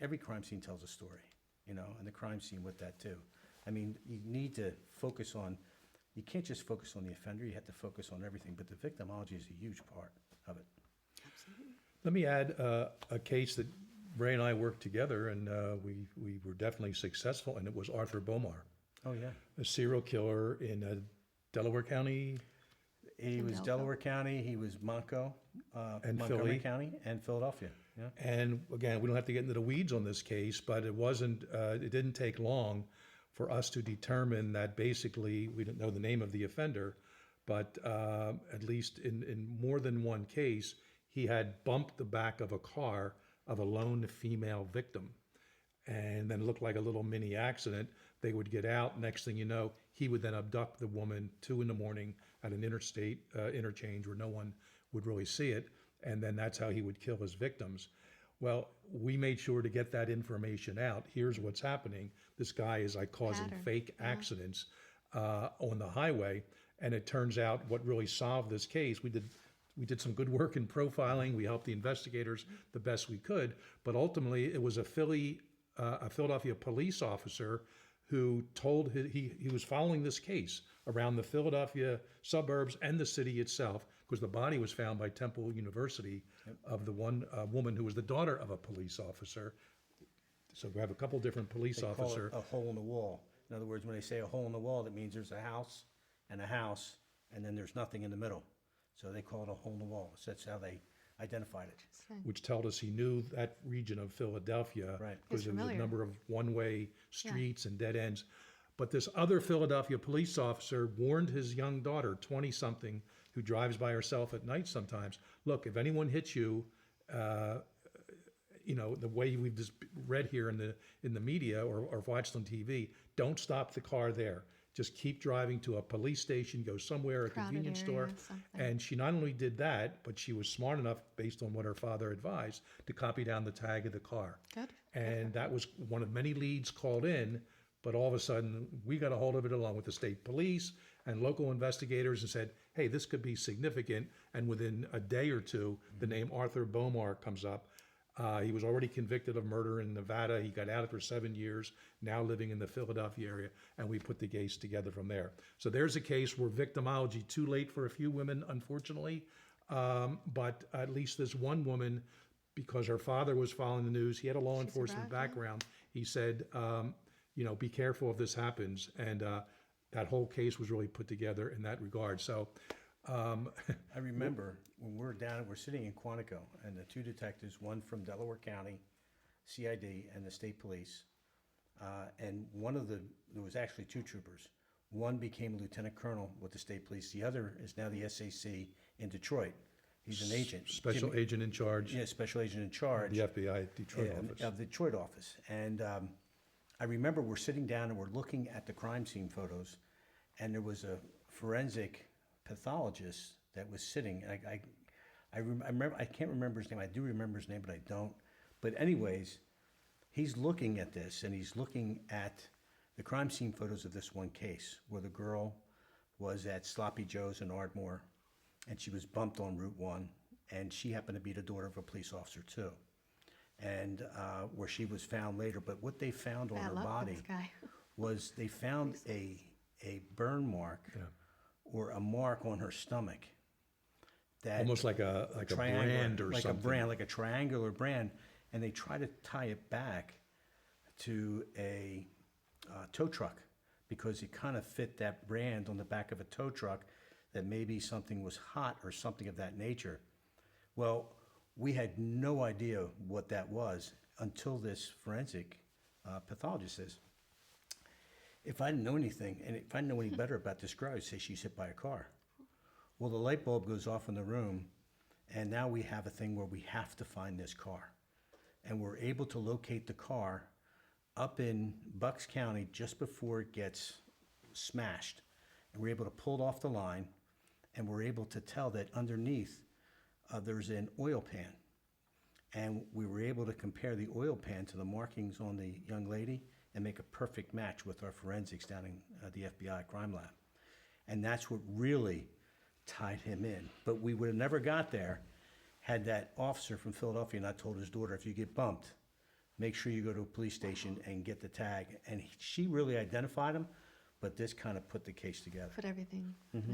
every crime scene tells a story, you know, and the crime scene with that too. I mean, you need to focus on, you can't just focus on the offender, you have to focus on everything, but the victimology is a huge part of it. Absolutely. Let me add a case that Ray and I worked together, and we were definitely successful, and it was Arthur Bomar, Oh, yeah. a serial killer in Delaware County. He was Delco. Delaware County, he was Montgomery Philly. County, and Philadelphia, yeah. And again, we don't have to get into the weeds on this case, but it didn't take long for us to determine that basically, we didn't know the name of the offender, but at least in more than one case, he had bumped the back of a car of a lone female victim. And then it looked like a little mini accident. They would get out. Next thing you know, he would then abduct the woman 2 a.m. at an interstate interchange where no one would really see it. And then that's how he would kill his victims. Well, we made sure to get that information out. Here's what's happening. This guy is like causing Pattern, fake yeah. accidents on the highway. And it turns out what really solved this case, we did some good work in profiling. We helped the investigators the best we could. But ultimately, it was a Philadelphia police officer who told he was following this case around the Philadelphia suburbs and the city itself, because the body was found by Temple University of the one woman who was the daughter of a police officer. So we have a couple different police They call officers. it a hole in the wall. In other words, when they say a hole in the wall, that means there's a house, and then there's nothing in the middle. So they call it a hole in the wall. So that's how they identified it. Which told us he knew that region of Philadelphia. Right. Because there was a familiar. number of one-way streets and dead ends. But this other Philadelphia police officer warned his young daughter, 20-something, who drives by herself at night sometimes, look, if anyone hits you, you know, the way we've just read here in the media or watched on TV, don't stop the car there. Just keep driving to a police station, go somewhere, a Crowded convenience area, store. something. And she not only did that, but she was smart enough, based on what her father advised, to copy down the tag of the car. Good. And that was one of many leads called in, but all of a sudden, we got a hold of it along with the state police and local investigators and said, hey, this could be significant. And within a day or two, the name Arthur Bomar comes up. He was already convicted of murder in Nevada. He got out after 7 years, now living in the Philadelphia area, and we put the case together from there. So there's a case where victimology, too late for a few women, unfortunately, but at least this one woman, because her father was following the news, he had a law enforcement background, he said, you know, be careful if this happens, and that whole case was really put together in that regard. So I remember when we're sitting in Quantico, and the 2 detectives, one from Delaware County, CID, and the state police, and there was actually 2 troopers. One became a lieutenant colonel with the state police. The other is now the SAC in Detroit. He's an agent. special agent in charge, Yeah, special agent in charge. the FBI Detroit office. Of the Detroit office. And I remember we're sitting down and we're looking at the crime scene photos, and there was a forensic pathologist that was sitting. I remember, I can't remember his name. I do remember his name, but I don't. But anyways, he's looking at this, and he's looking at the crime scene photos of this one case where the girl was at Sloppy Joe's in Ardmore, and she was bumped on Route 1, and she happened to be the daughter of a police officer too, and where she was found later. But what they found on I her love body this guy. was they found a burn mark Yeah. or a mark on her stomach. That Almost like a triangular- brand or like something. a brand, like a triangular brand, and they try to tie it back to a tow truck because it kind of fit that brand on the back of a tow truck, that maybe something was hot or something of that nature. Well, we had no idea what that was until this forensic pathologist says, if I didn't know anything, and if I didn't know any better about this girl, I'd say she's hit by a car. Well, the light bulb goes off in the room, and now we have a thing where we have to find this car. And we're able to locate the car up in Bucks County just before it gets smashed. And we're able to pull it off the line, and we're able to tell that underneath there's an oil pan. And we were able to compare the oil pan to the markings on the young lady and make a perfect match with our forensics down in the FBI crime lab. And that's what really tied him in. But we would have never got there had that officer from Philadelphia not told his daughter, if you get bumped, make sure you go to a police station and get the tag. And she really identified him, but this kind of put the case together. Put everything.